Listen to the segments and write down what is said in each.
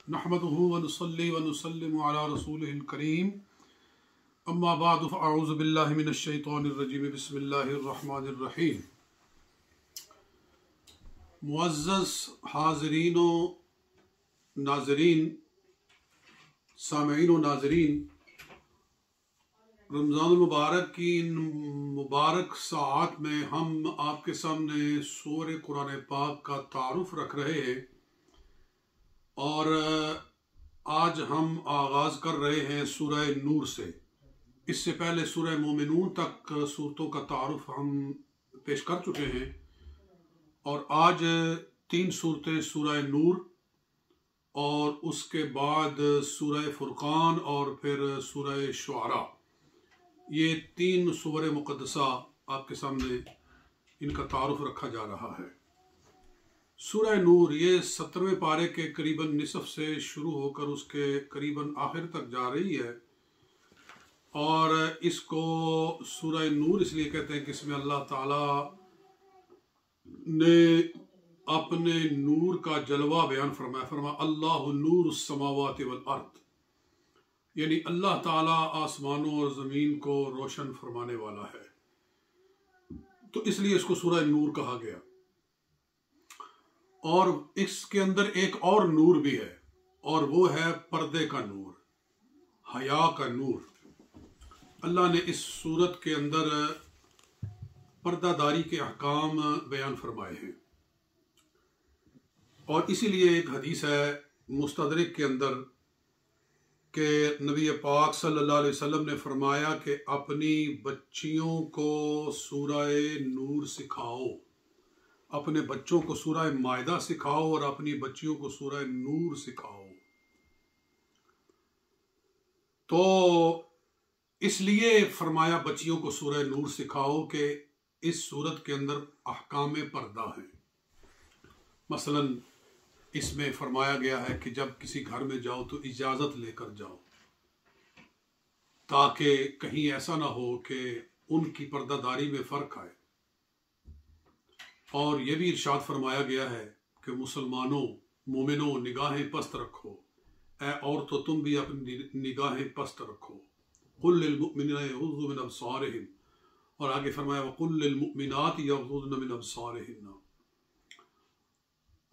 नहमदुहु व नुसल्ली व नुसल्लिमु अला रसूलिहिल करीम अम्मा बादु फ़अऊज़ु बिल्लाहि मिनश शैतानिर रजीम बिस्मिल्लाहिर रहमानिर रहीम। मुअज़्ज़ज़ हाज़रीन व नाज़रीन, सामईन व नाज़रीन, रमज़ानुल मुबारक की इन मुबारक साआत में हम आपके सामने सूरह कुरान पाक का तारुफ रख रहे हैं और आज हम आगाज़ कर रहे हैं सूरह नूर से। इससे पहले सूरह मोमिनून तक सूरतों का तारुफ हम पेश कर चुके हैं और आज 3 सूरतें सूरह नूर और उसके बाद सूरह फुरकान और फिर सूरह शुआरा, ये 3 सूरह मुक़द्दसा आपके सामने इनका तारुफ रखा जा रहा है। सूरह नूर ये 17वें पारे के करीबन निसफ से शुरू होकर उसके करीबन आखिर तक जा रही है और इसको सूरह नूर इसलिए कहते हैं कि इसमें अल्लाह ताला ने अपने नूर का जलवा बयान फरमाया अल्लाहु नूरुस समावाति वल अर्द, यानी अल्लाह ताला आसमानों और ज़मीन को रोशन फरमाने वाला है, तो इसलिए इसको सूरह नूर कहा गया। और इसके अंदर एक और नूर भी है और वो है पर्दे का नूर, हया का नूर। अल्लाह ने इस सूरत के अंदर पर्दादारी के अहकाम बयान फरमाए हैं और इसीलिए एक हदीस है मुस्तदरिक के अंदर कि नबी पाक सल्लल्लाहु अलैहि वसल्लम ने फरमाया कि अपनी बच्चियों को सूरह नूर सिखाओ, अपने बच्चों को सूरह मायदा सिखाओ और अपनी बच्चियों को सूरह नूर सिखाओ। तो इसलिए फरमाया बच्चियों को सूरह नूर सिखाओ कि इस सूरत के अंदर अहकाम पर्दा है। मसलन इसमें फरमाया गया है कि जब किसी घर में जाओ तो इजाज़त लेकर जाओ, ताकि कहीं ऐसा ना हो कि उनकी पर्दादारी में फ़र्क आए। और यह भी इरशाद फरमाया गया है कि मुसलमानों, मोमिनों, निगाहें पस्त रखो, ऐ औरतों तुम भी अपनी निगाहें पस्त रखो। कुल लिल मुमिनीना यग़ुज़्ज़ू मिन अब्सारिहिम, और आगे फरमाया वकुल लिल मुमिनाति यग़ुज़्ज़ुन मिन अब्सारिहिन्ना।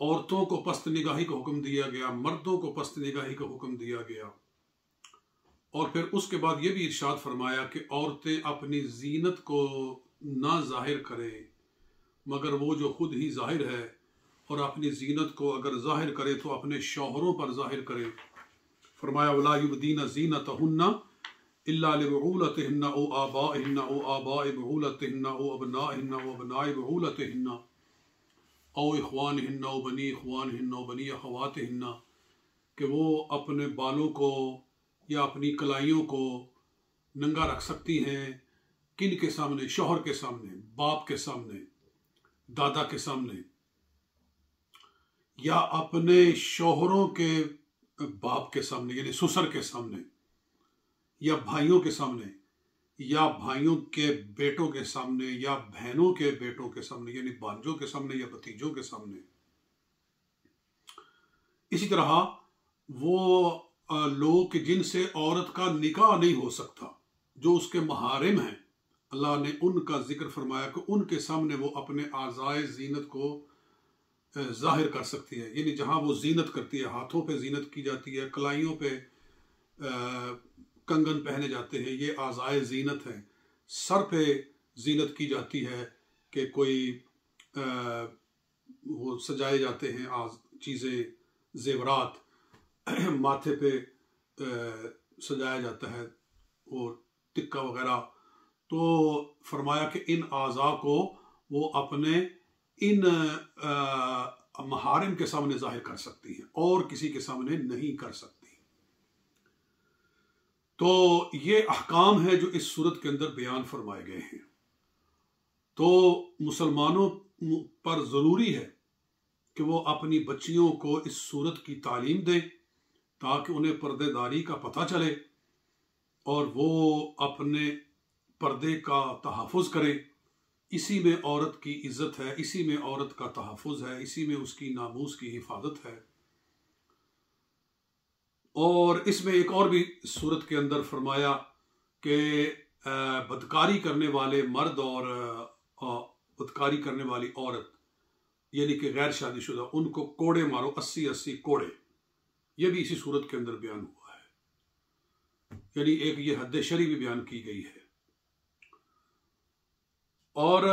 औरतों को पस्त निगाही का हुक्म दिया गया, मर्दों को पस्त निगाही का हुक्म दिया गया। और फिर उसके बाद यह भी इरशाद फरमाया कि औरतें अपनी जीनत को ना जाहिर करें मगर वो जो खुद ही जाहिर है, और अपनी जीनत को अगर जाहिर करे तो अपने शौहरों पर जाहिर करे। फरमाया वला युबदीना ज़ीनतहुन्ना इल्ला लिबुलतिहिन्ना औ आबाइहिन्ना औ आबाइ बुलतिहिन्ना औ अबनाइहिन्ना औ अबनाइ बुलतिहिन्ना औ इख्वानिहिन्ना औ बनी इख्वानिहिन्ना औ बनी अख़वातिहिन्ना, कि वो अपने बालों को या अपनी कलाइयों को नंगा रख सकती हैं किन के सामने? शौहर के सामने, बाप के सामने, दादा के सामने, या अपने शौहरों के बाप के सामने यानी ससुर के सामने, या भाइयों के सामने, या भाइयों के बेटों के सामने, या बहनों के बेटों के सामने यानी भांजों के सामने या भतीजों के सामने। इसी तरह वो लोग जिनसे औरत का निकाह नहीं हो सकता, जो उसके महारिम हैं, अल्लाह ने उनका जिक्र फरमाया कि उनके सामने वो अपने आज़ाए जीनत को जाहिर कर सकती है। यानी जहाँ वो जीनत करती है, हाथों पे जीनत की जाती है, कलाइयों पे कंगन पहने जाते हैं, ये आज़ाए जीनत हैं। सर पे जीनत की जाती है कि कोई वो सजाए जाते हैं चीज़ें, जेवरात माथे पे सजाया जाता है और टिक्का वगैरह। तो फरमाया कि इन आज़ा को वो अपने इन महारिम के सामने जाहिर कर सकती हैं और किसी के सामने नहीं कर सकती। तो ये अहकाम है जो इस सूरत के अंदर बयान फरमाए गए हैं। तो मुसलमानों पर ज़रूरी है कि वो अपनी बच्चियों को इस सूरत की तालीम दें ताकि उन्हें पर्देदारी का पता चले और वो अपने पर्दे का तहफ़्फ़ुज़ करें। इसी में औरत की इज़्ज़त है, इसी में औरत का तहफ़्फ़ुज़ है, इसी में उसकी नामूस की हिफाजत है। और इसमें एक और भी सूरत के अंदर फरमाया कि बदकारी करने वाले मर्द और बदकारी करने वाली औरत यानी कि गैर शादीशुदा, उनको कोड़े मारो, 80-80 कोड़े। ये भी इसी सूरत के अंदर बयान हुआ है, यानी एक ये हद शरी भी बयान की गई है। और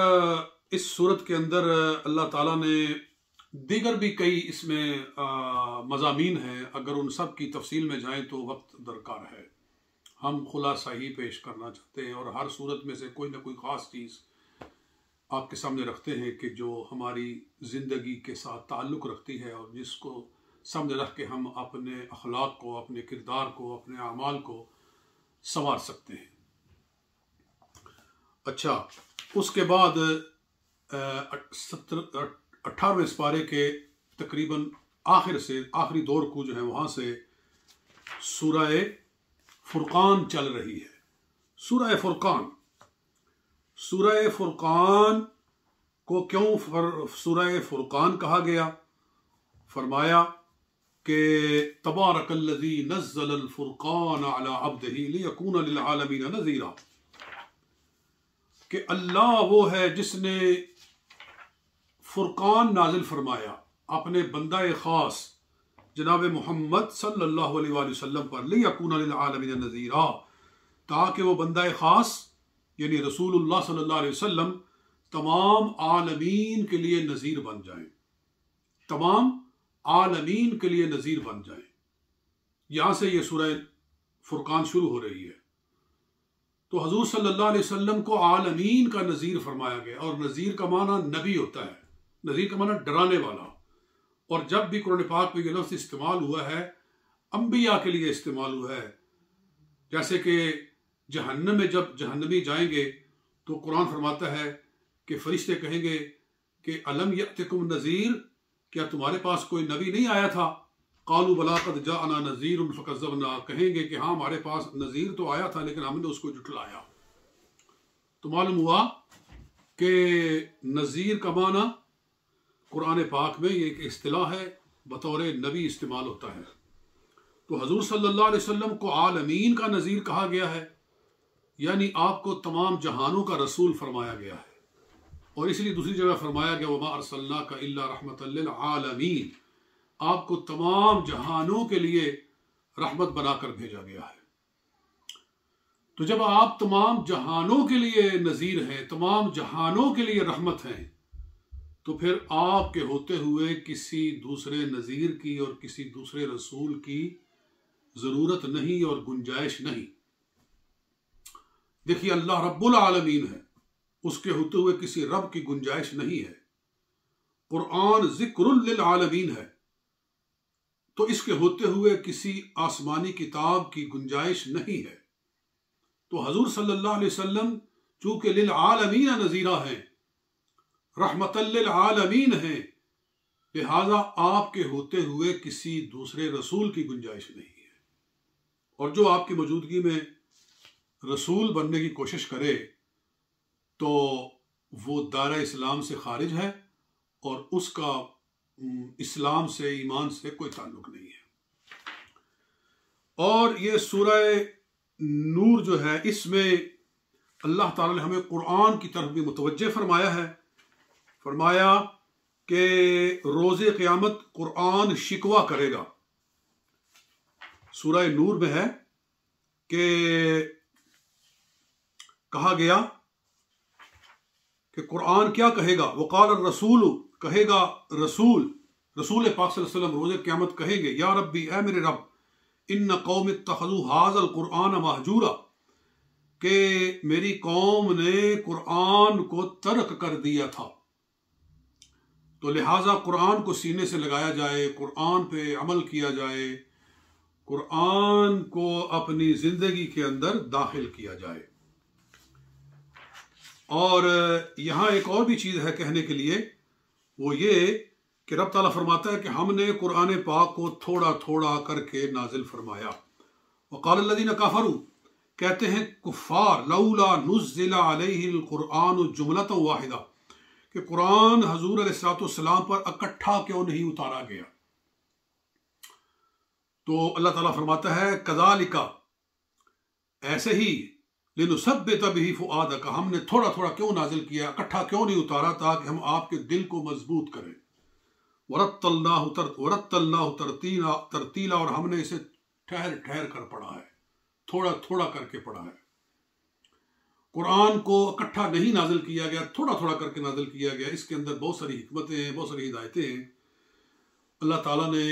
इस सूरत के अंदर अल्लाह ताला ने दीगर भी कई इसमें मज़ामीन हैं, अगर उन सब की तफसील में जाएं तो वक्त दरकार है। हम खुलासा ही पेश करना चाहते हैं और हर सूरत में से कोई ना कोई ख़ास चीज़ आपके सामने रखते हैं कि जो हमारी ज़िंदगी के साथ ताल्लुक़ रखती है और जिसको सामने रख के हम अपने अखलाक को, अपने किरदार को, अपने अमाल को संवार सकते हैं। अच्छा, उसके बाद 18वें पारे के तकरीबन आखिर से आखिरी दौर को जो है वहाँ से सूरह फुरकान चल रही है। सूरह फुरकान को क्यों सूरह फुरकान कहा गया? फरमाया कि तबारकल्लज़ी नज़्ज़लल फुरकान अला अब्दिही लियकून लिल आलमीन नज़ीरा, कि अल्लाह वो है जिसने फुरकान नाजिल फरमाया अपने बंदा ख़ास जनाब मोहम्मद सल्लल्लाहु अलैहि वसल्लम पर, लियकून लिल आलमीन नज़ीरा, ताकि वो बंदा ख़ास यानी रसूलुल्लाह सल्लल्लाहु अलैहि वसल्लम तमाम आलमीन के लिए नज़ीर बन जाएं, तमाम आलमीन के लिए नज़ीर बन जाएं। यहाँ से ये सूरह फुरकान शुरू हो रही है। तो हजूर सल्लल्लाहु अलैहि वसल्लम को आलमीन का नज़ीर फरमाया गया, और नज़ीर का माना नबी होता है, नज़ीर का माना डराने वाला। और जब भी कुरान पाक में ये लफ्ज़ इस्तेमाल हुआ है, अंबिया के लिए इस्तेमाल हुआ है। जैसे कि जहन्नम में जब जहन्नमी जाएंगे तो कुरान फरमाता है कि फरिश्ते कहेंगे कि अलम यअतिकुम नज़ीर, क्या तुम्हारे पास कोई नबी नहीं आया था? कालू बला क़द जाअना नज़ीरुन फ़कज़्ज़बना, कहेंगे कि हाँ हमारे पास नज़ीर तो आया था लेकिन हमने उसको जुटलाया। तो मालूम हुआ कि नज़ीर का माना कुरान पाक में ये एक इस्तिलाह है, बतौर नबी इस्तेमाल होता है। तो हजूर सल्लल्लाहु अलैहि वसल्लम को आलमीन का नज़ीर कहा गया है, यानी आपको तमाम जहानों का रसूल फरमाया गया है। और इसलिए दूसरी जगह फरमाया गया वमा अरसलनाका इल्ला रहमतल लिल आलमीन, आपको तमाम जहानों के लिए रहमत बनाकर भेजा गया है। तो जब आप तमाम जहानों के लिए नज़ीर हैं, तमाम जहानों के लिए रहमत हैं, तो फिर आपके होते हुए किसी दूसरे नज़ीर की और किसी दूसरे रसूल की ज़रूरत नहीं और गुंजाइश नहीं। देखिए, अल्लाह रब्बुल आलमीन है, उसके होते हुए किसी रब की गुंजाइश नहीं है। कुरान ज़िक्रुल लिल आलमीन है, तो इसके होते हुए किसी आसमानी किताब की गुंजाइश नहीं है। तो हजूर सल्लल्लाहु अलैहि वसल्लम चूंकि लिल आलमीन नज़ीरा हैं, रहमतल लिल आलमीन हैं, लिहाजा आपके होते हुए किसी दूसरे रसूल की गुंजाइश नहीं है। और जो आपकी मौजूदगी में रसूल बनने की कोशिश करे तो वो दायरा इस्लाम से खारिज है और उसका इस्लाम से, ईमान से कोई ताल्लुक नहीं है। और ये सूरह नूर जो है, इसमें अल्लाह ताला ने हमें कुरान की तरफ भी मुतवज्जे फरमाया है। फरमाया कि रोज़े क़यामत कुरान शिकवा करेगा। सूरह नूर में है कि कहा गया कि कुरान क्या कहेगा, वक़ाल रसूल, कहेगा रसूल पाक सल्लल्लाहु अलैहि वसल्लम रोज़े क़यामत कहेंगे, या रब्बी, ऐ मेरे रब, इन्न कौमी इत्तख़ज़ू हाज़ल कुरान महजूरा, कि मेरी कौम ने कुरान को तर्क कर दिया था, तो लिहाजा कुरान को सीने से लगाया जाए, कुरान पे अमल किया जाए, कुरान को अपनी ज़िंदगी के अंदर दाखिल किया जाए। और यहाँ एक और भी चीज़ है कहने के लिए, वो ये कि रब ताला फरमाता है कि हमने कुरान पाक को थोड़ा थोड़ा करके नाजिल फरमाया। वक़ाल लज़ीना कफ़रू, कहते हैं कुफ़ार, लौला नुज़्ज़िला अलैहिल कुरान जुमलतन वाहिदा, कि कुरान हजूर अलैहिस्सलातु वस्सलाम पर इकट्ठा क्यों नहीं उतारा गया। तो अल्लाह ताला फरमाता है कज़ालिका, ऐसे ही, लिनुसब्बित बिही फुआदक, हमने थोड़ा थोड़ा क्यों नाजिल किया, इकट्ठा क्यों नहीं उतारा, ताकि हम आपके दिल को मजबूत करें। वरत्तल्नाहु तरतीला, और हमने इसे ठहर ठहर कर पढ़ा है, थोड़ा थोड़ा करके पढ़ा है। कुरान को इकट्ठा नहीं नाजिल किया गया, थोड़ा थोड़ा करके नाजिल किया गया। इसके अंदर बहुत सारी हिकमतें हैं, बहुत सारी हिदायतें हैं। अल्लाह ताला ने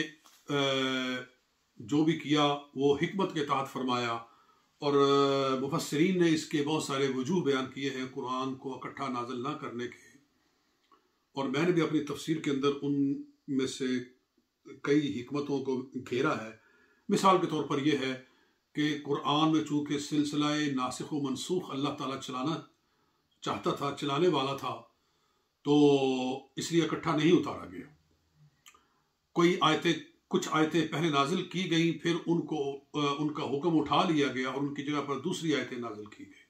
जो भी किया वो हिकमत के तहत फरमाया, और मुफस्सिरीन ने इसके बहुत सारे वजूह बयान किए हैं कुरान को इकट्ठा नाजिल ना करने के। और मैंने भी अपनी तफसीर के अंदर उन में से कई हिकमतों को घेरा है। मिसाल के तौर पर यह है कि कुरान में चूँकि सिलसिला नासिख व मनसूख अल्लाह ताला चलाना चाहता था, चलाने वाला था, तो इसलिए इकट्ठा नहीं उतारा गया। कुछ आयतें पहले नाजिल की गई, फिर उनका हुक्म उठा लिया गया और उनकी जगह पर दूसरी आयतें नाजिल की गई।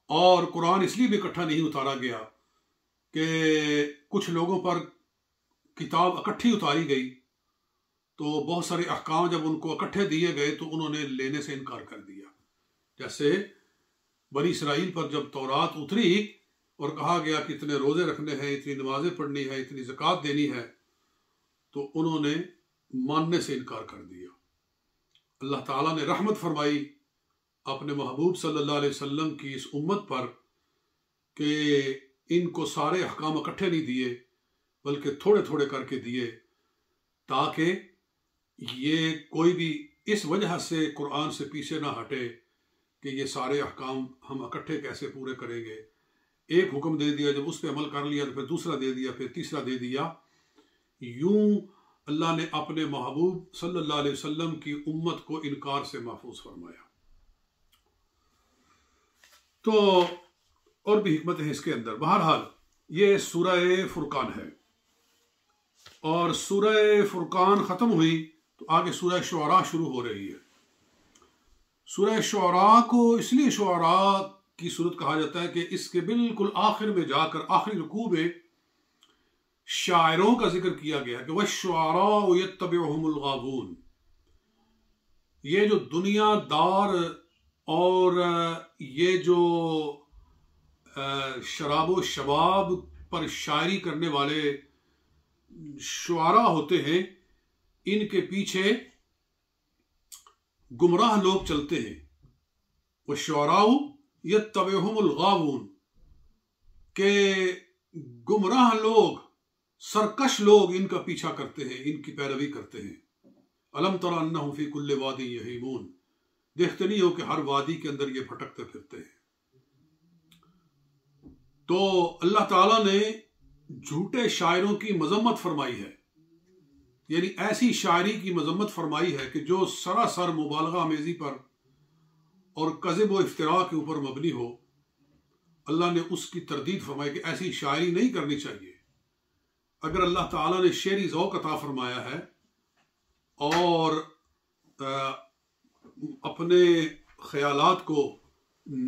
और कुरान इसलिए भी इकट्ठा नहीं उतारा गया कि कुछ लोगों पर किताब इकट्ठी उतारी गई, तो बहुत सारे अहकाम जब उनको इकट्ठे दिए गए तो उन्होंने लेने से इनकार कर दिया। जैसे बनी इसराइल पर जब तौरात उतरी और कहा गया कि इतने रोजे रखने हैं, इतनी नमाजें पढ़नी है, इतनी ज़कात देनी है, तो उन्होंने मानने से इनकार कर दिया। अल्लाह ताला ने रहमत फरमाई अपने महबूब सल्लल्लाहु अलैहि वसल्लम की इस उम्मत पर कि इनको सारे अहकाम इकट्ठे नहीं दिए, बल्कि थोड़े थोड़े करके दिए, ताकि ये कोई भी इस वजह से कुरान से पीछे ना हटे कि ये सारे अहकाम हम इकट्ठे कैसे पूरे करेंगे। एक हुक्म दे दिया, जब उस पर अमल कर लिया तो फिर दूसरा दे दिया, फिर तीसरा दे दिया। यूं अल्लाह ने अपने महबूब सल्लल्लाहु अलैहि वसल्लम की उम्मत को इनकार से महफूज फरमाया। तो और भी हिकमत है इसके अंदर। बहरहाल ये सूरह फुरकान है, और सूरह फुरकान ख़त्म हुई तो आगे सूरह शुअरा शुरू हो रही है। सूरह शुअरा को इसलिए शुअरा की सूरत कहा जाता है कि इसके बिल्कुल आखिर में जाकर, आखिरी रुकू में शायरों का जिक्र किया गया कि वश्शुअरा यत्तबिउहुमुल गावून। ये जो दुनियादार और ये जो शराबो शबाब पर शायरी करने वाले शुआरा होते हैं, इनके पीछे गुमराह लोग चलते हैं। वश्शुअराउ यत्तबिउहुमुल गावून, के गुमराह लोग, सरकश लोग इनका पीछा करते हैं, इनकी पैरवी करते हैं। अलम तरा अन्नहुम फी कुल्लि वादी यहीमून, देखते नहीं हो कि हर वादी के अंदर ये भटकते फिरते हैं। तो अल्लाह ताला ने झूठे शायरों की मजम्मत फरमाई है, यानी ऐसी शायरी की मजम्मत फरमाई है कि जो सरासर मुबालगा आमेजी पर और कज़िब व इफ्तिरा के ऊपर मबनी हो। अल्लाह ने उसकी तरदीद फरमाई कि ऐसी शायरी नहीं करनी चाहिए। अगर अल्लाह ताला ने शेरी ज़ौक़ अता फरमाया है और अपने ख़यालात को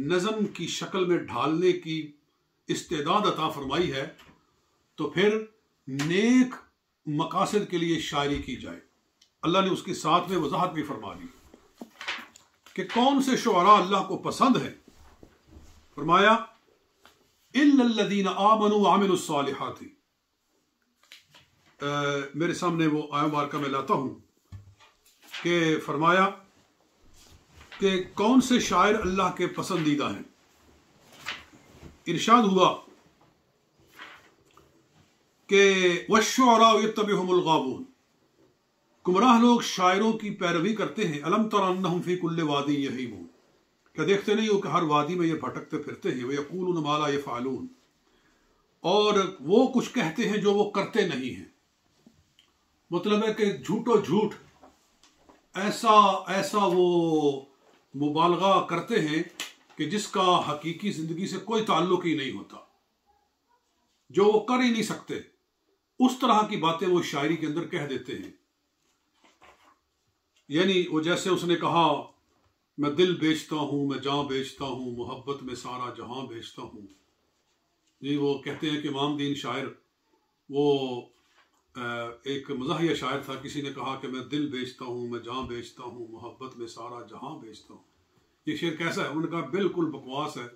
नज़म की शक्ल में ढालने की इस्तेदाद अता फरमाई है, तो फिर नेक मकासद के लिए शायरी की जाए। अल्लाह ने उसके साथ में वजाहत भी फरमा दी कि कौन से शुअरा अल्लाह को पसंद है। फरमाया इल्लल्लज़ीना आमनू व अमिलुस सालिहाति। मेरे सामने वो आयत मार्का में लाता हूं कि फरमाया कि कौन से शायर अल्लाह के पसंदीदा हैं। इरशाद हुआ कि वश्शुअरा यत्तबिउहुमुल गावून, गुमराह लोग शायरों की पैरवी करते हैं। अलम तरा अन्नहुम फी कुल्लि वादी यहीमून, क्या देखते नहीं हो कि हर वादी में ये भटकते फिरते हैं। व यक़ूलून मा ला यफ़अलून, और वो कुछ कहते हैं जो वो करते नहीं हैं। मतलब है कि झूठो झूठ ऐसा वो मुबालगा करते हैं कि जिसका हकीकी जिंदगी से कोई ताल्लुक ही नहीं होता, जो वो कर ही नहीं सकते, उस तरह की बातें वो शायरी के अंदर कह देते हैं। यानी वो जैसे उसने कहा, मैं दिल बेचता हूं, मैं जान बेचता हूं, मोहब्बत में सारा जहां बेचता हूं। ये वो कहते हैं कि इमाम दीन शायर वो एक मज़ाहिया शायर था, किसी ने कहा कि मैं दिल बेचता हूँ, मैं जान बेचता हूँ, मोहब्बत में सारा जहां बेचता हूँ। ये शेर कैसा है? उन्होंने कहा बिल्कुल बकवास है।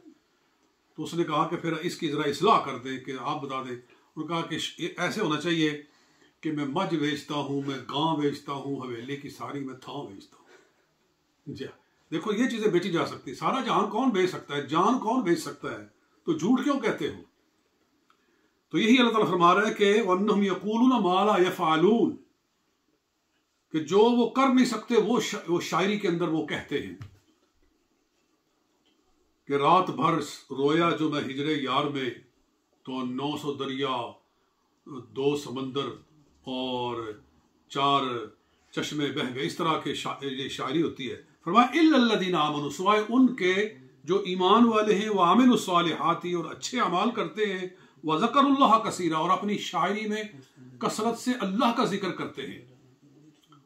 तो उसने कहा कि फिर इसकी ज़रा इस्लाह कर दें, कि आप बता दें। उन्होंने कहा कि ऐसे होना चाहिए कि मैं मझ बेचता हूँ, मैं गां बेचता हूँ, हवेली की सारी मैं थां बेचता हूँ। जी देखो, ये चीज़ें बेची जा सकती। सारा जहान कौन बेच सकता है? जान कौन बेच सकता है? तो झूठ क्यों कहते हो? तो यही अल्लाह ताला फरमा रहा है कि वन्नहुम यक़ूलून मा ला यफ़अलून, कि जो वो कर नहीं सकते वो शायरी के अंदर वो कहते हैं कि रात भर रोया जो मैं हिजरे यार में, तो 900 दरिया, 2 समंदर और 4 चश्मे बह गए। इस तरह के ये शायरी होती है। फरमाया इल्लल्लज़ीना आमनू, सिवाय उनके जो ईमान वाले हैं, व आमिलुस सालिहाती, और अच्छे अमाल करते हैं, व ज़करुल्लाह कसीरा, और अपनी शायरी में कसरत से अल्लाह का जिक्र करते हैं,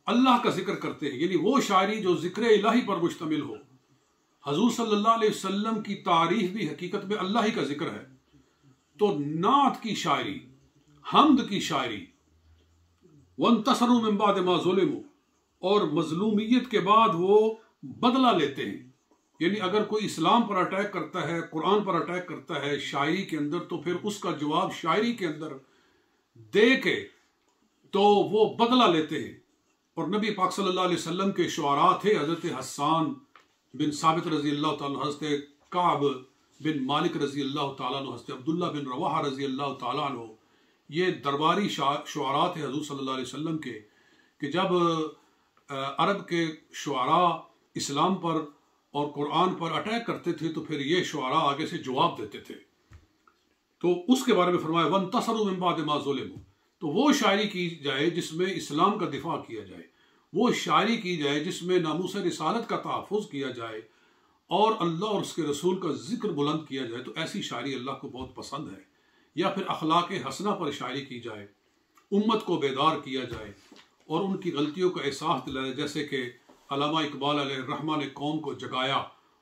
अल्लाह का जिक्र करते हैं। यानी वो शायरी जो जिक्र इलाही पर मुश्तमिल हो। हजूर सल्लल्लाहु अलैहि वसल्लम की तारीफ भी हकीकत में अल्लाह ही का जिक्र है। तो नात की शायरी, हम्द की शायरी, वंतसरू मिन बाद मा ज़ुलिमू, और मजलूमियत के बाद वो बदला लेते हैं। यानी अगर कोई इस्लाम पर अटैक करता है, कुरान पर अटैक करता है शायरी के अंदर, तो फिर उसका जवाब शायरी के अंदर दे के तो वो बदला लेते हैं। और नबी पाक सल्लल्लाहु अलैहि वसल्लम के शुआरा थे हजरत हसन बिन साबित रजी अल्लाह ताला, हजरत काब बिन मालिक रजी अल्लाह ताला, हजरत अब्दुल्ला बिन रवाहा रजी अल्लाह ताला। ये दरबारी शुआरा थे हजूर सल्लल्लाहु अलैहि वसल्लम के, कि जब अरब के शुआरा इस्लाम पर और कुरान पर अटैक करते थे तो फिर ये शुआरा आगे से जवाब देते थे। तो उसके बारे में फरमाया वंतसरू मिन बाद मा ज़ुलिमू, तो वो शायरी की जाए जिसमें इस्लाम का दिफा किया जाए, वो शायरी की जाए जिसमें नामूस रिसालत का तहफ़्फ़ुज़ किया जाए और अल्लाह और उसके रसूल का जिक्र बुलंद किया जाए। तो ऐसी शायरी अल्लाह को बहुत पसंद है। या फिर अखलाक हसना पर शायरी की जाए, उम्मत को बेदार किया जाए और उनकी गलतियों का एहसास दिलाया। जैसे कि अल्लामा इकबाल अलैहिर्रहमा ने कौम को जगाया,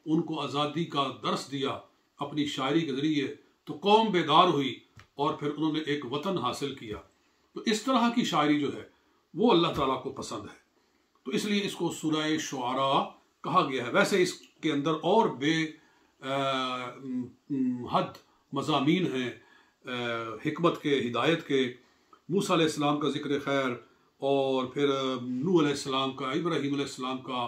उनको आज़ादी का दर्स दिया अपनी शायरी के ज़रिए, तो कौम बेदार हुई और फिर उन्होंने एक वतन हासिल किया। तो इस तरह की शायरी जो है वो अल्लाह ताला को पसंद है। तो इसलिए इसको सूरह शुआरा कहा गया है। वैसे इसके अंदर और हद मज़ामीन हैं, हिकमत के, हिदायत के। मूसा अलैहिस्सलाम का जिक्र खैर, और फिर नूह अलैहिस्सलाम का, इब्राहीम अलैहिस्सलाम का,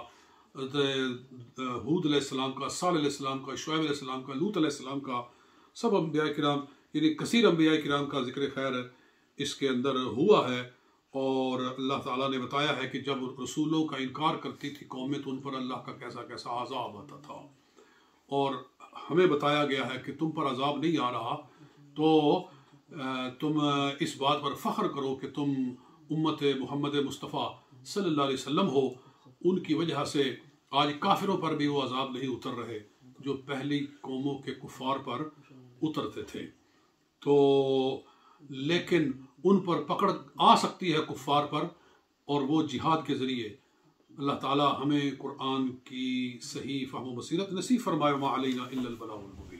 हूद अलैहिस्सलाम का, सालेह अलैहिस्सलाम का, शुएब अलैहिस्सलाम का, लूत अलैहिस्सलाम का, सब अंबिया किराम, यानी कसीर अंबिया किराम का जिक्र खैर इसके अंदर हुआ है। और अल्लाह ताला ने बताया है कि जब रसूलों का इनकार करती थी कौमें, तो उन पर अल्लाह का कैसा कैसा अज़ाब आता था। और हमें बताया गया है कि तुम पर अज़ाब नहीं आ रहा तो तुम इस बात पर फ़ख्र करो कि तुम उम्मत मोहम्मद मुस्तफ़ा सल्लल्लाहु अलैहि वसल्लम हो। उनकी वजह से आज काफिरों पर भी वो अज़ाब नहीं उतर रहे जो पहली कौमों के कुफार पर उतरते थे। तो लेकिन उन पर पकड़ आ सकती है कुफार पर, और वो जिहाद के ज़रिए। अल्लाह ताला हमें कुरान की सही फ़हम व बसीरत नसीब फरमाए। मा अलैना इल्लल बलागुल मुबीन।